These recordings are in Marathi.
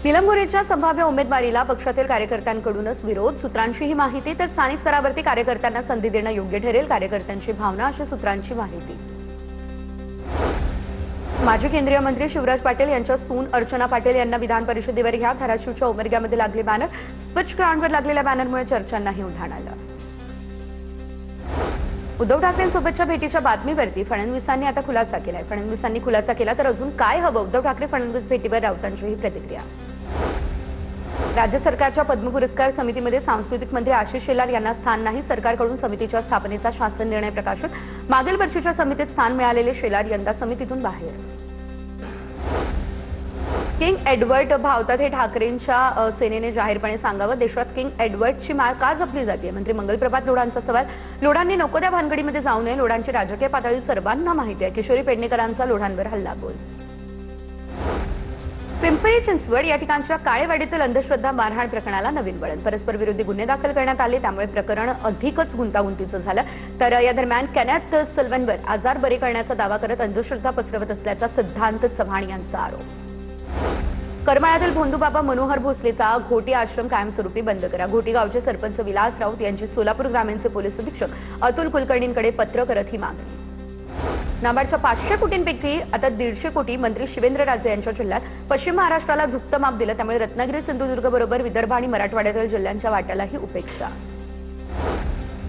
नीलम गोऱ्हेच्या संभाव्य उमेदवारीला पक्षातील कार्यकर्त्यांकडूनच विरोध, सूत्रांची ही माहिती तर स्थानिक स्तरावरती कार्यकर्त्यांना संधी देणं योग्य ठरेल, कार्यकर्त्यांची भावना अशी सूत्रांची माहिती। माजी केंद्रीय मंत्री शिवराज पाटील यांच्या सून अर्चना पाटील यांना विधान परिषदेवर घ्या, धाराशिवच्या उमरग्यामध्ये लागले बॅनर, स्पीच ग्राउंडवर लागलेल्या बॅनरमुळे चर्चांनाही उधाण आलं। उद्धव ठाकरेंसोबतच्या भेटीच्या बातमीवरती फडणवीसांनी आता खुलासा केलाय। फडणवीसांनी खुलासा केला तर अजून काय हवं? उद्धव ठाकरे फडणवीस भेटीवर राऊतांची ही प्रतिक्रिया। राज्य सरकारच्या पद्म पुरस्कार समितीमध्ये सांस्कृतिक मंत्री आशिष शेलार यांना स्थान नाही, सरकारकडून समितीच्या स्थापनेचा शासन निर्णय प्रकाशित। मागील वर्षीच्या समितीत स्थान मिळालेले शेलार यंदा समितीतून बाहेर। किंग एडवर्ड भावतात हे ठाकरेंच्या सेनेने जाहीरपणे सांगावं, देशात किंग एडवर्डची माळ का जपली जाते? मंत्री मंगलप्रभात लोढांचा सवाल। लोढांनी नको त्या भानगडीमध्ये जाऊ नये, लोढांची राजकीय पातळी सर्वांना माहिती आहे। किशोरी पेडणेकरांचा लोढांवर हल्लाबोल। पिंपरी चिंचवड या ठिकाणच्या काळेवाडीतील अंधश्रद्धा मारहाण प्रकरणाला नवीन वळण, परस्पर विरोधी गुन्हे दाखल करण्यात आले, त्यामुळे प्रकरण अधिकच गुंतागुंतीचं झालं। तर या दरम्यान केनेथ सल्वनवर आजार बरे करण्याचा दावा करत अंधश्रद्धा पसरवत असल्याचा सिद्धांत चव्हाण यांचा आरोप। करमाळ्यातील भोंदूबाबा मनोहर भोसलेचा घोटी आश्रम कायमस्वरूपी बंद करा, घोटी गावचे सरपंच विलास राऊत यांची सोलापूर ग्रामीणचे पोलीस अधीक्षक अतुल कुलकर्णींकडे पत्र करत ही मागणी। नाबार्डच्या 500 कोटींपैकी आता 150 कोटी मंत्री शिवेंद्रराजे यांच्या जिल्ह्यात पश्चिम महाराष्ट्राला झुकतं माप दिलं, त्यामुळे रत्नागिरी सिंधुदुर्ग बरोबर विदर्भ आणि मराठवाड्यातील जिल्ह्यांच्या वाट्यालाही उपेक्षा।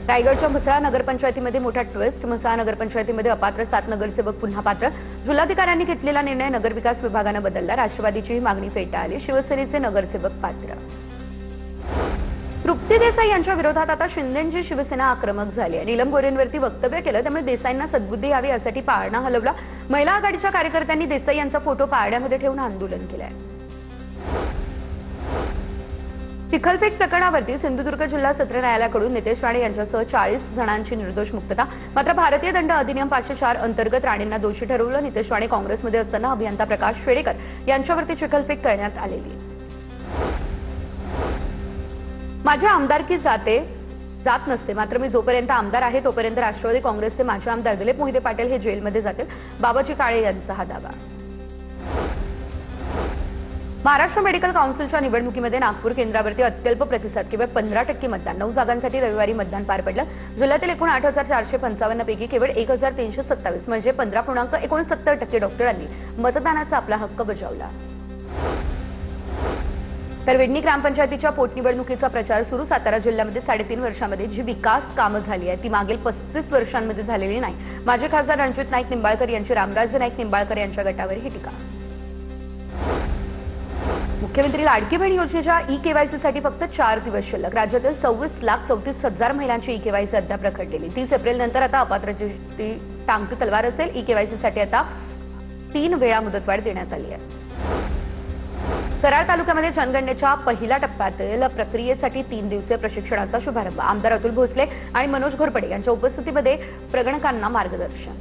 रायगडच्या म्हसळा नगरपंचायतीमध्ये मोठा ट्विस्ट, म्हसळा नगरपंचायतीमध्ये अपात्र 7 नगरसेवक पुन्हा पात्र, जिल्हाधिकाऱ्यांनी घेतलेला निर्णय नगरविकास विभागानं बदलला, राष्ट्रवादीची ही मागणी फेटाळली, शिवसेनेचे नगरसेवक पात्र। तृप्ती देसाई यांच्या विरोधात आता शिंदेंची शिवसेना आक्रमक झाली आहे। नीलम गोऱ्हेंवरती वक्तव्य केलं, त्यामुळे देसाईंना सद्बुद्धी यावी यासाठी पाळणा हलवला। महिला आघाडीच्या कार्यकर्त्यांनी देसाई यांचा फोटो पाळण्यामध्ये ठेवून आंदोलन केलंय। चिखलफेक प्रकरणावरती सिंधुदुर्ग जिल्हा सत्र न्यायालयाकडून नितेश राणे यांच्यासह 40 जणांची निर्दोष मुक्तता, मात्र भारतीय दंड अधिनियम 504 अंतर्गत राणेंना दोषी ठरवलं। नितेश राणे काँग्रेसमध्ये असताना अभियंता प्रकाश शेडेकर यांच्यावरती चिखलफेक करण्यात आलेली। माझ्या आमदारकी जात नसते, मात्र मी जोपर्यंत आमदार आहे तोपर्यंत राष्ट्रवादी काँग्रेसचे माजी आमदार दिलीप मोहिते पाटील हे जेलमध्ये जातील, बाबाजी काळे यांचा हा दावा। महाराष्ट्र मेडिकल काउन्सिलच्या निवडणुकीमध्ये नागपूर केंद्रावरती अत्यल्प प्रतिसाद, केवळ 15% मतदान, 9 जागांसाठी रविवारी मतदान पार पडलं। जिल्ह्यातील एकूण 8,455 पैकी केवळ 1,327 म्हणजे 15.69% डॉक्टरांनी मतदानाचा आपला हक्क बजावला। तर वेडणी ग्रामपंचायतीच्या पोटनिवडणुकीचा प्रचार सुरू, सातारा जिल्ह्यामध्ये 3.5 वर्षांमध्ये जी विकास कामं झाली आहेत ती मागील 35 वर्षांमध्ये झालेली नाही। माजी खासदार रणजित नाईक निंबाळकर यांची रामराजे नाईक निंबाळकर यांच्या गटावर ही टीका। मुख्यमंत्री लाडकी बहीण योजनेच्या ई-केवायसीसाठी फक्त 4 दिवस शिल्लक, राज्यातील 26,34,000 महिलांची ई-केवायसी अद्याप रखडलेली। 30 एप्रिल नंतर आता अपात्रतेची टांगती तलवार असेल। ई-केवायसीसाठी आता 3 वेळा मुदतवाढ देण्यात आली आहे। कराड तालुक्यामध्ये जनगणनेच्या पहिल्या टप्प्यातील प्रक्रियेसाठी 3 दिवसीय प्रशिक्षणाचा शुभारंभ, आमदार अतुल भोसले आणि मनोज घोरपडे यांच्या उपस्थितीमध्ये प्रगणकांना मार्गदर्शन।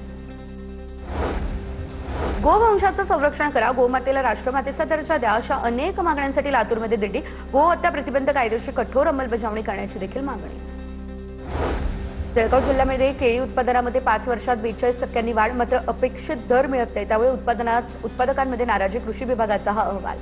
गोवंशाचं संरक्षण करा, गोमातेला राष्ट्रमातेचा दर्जा द्या, अशा अनेक मागण्यांसाठी लातूरमध्ये दिंडी, गोहत्या प्रतिबंध कायद्याची कठोर अंमलबजावणी करण्याची देखील मागणी। जळगाव जिल्ह्यामध्ये केळी उत्पादनामध्ये 5 वर्षात 42% वाढ, मात्र अपेक्षित दर मिळत नाही, त्यामुळे उत्पादकांमध्ये नाराजी, कृषी विभागाचा हा अहवाल।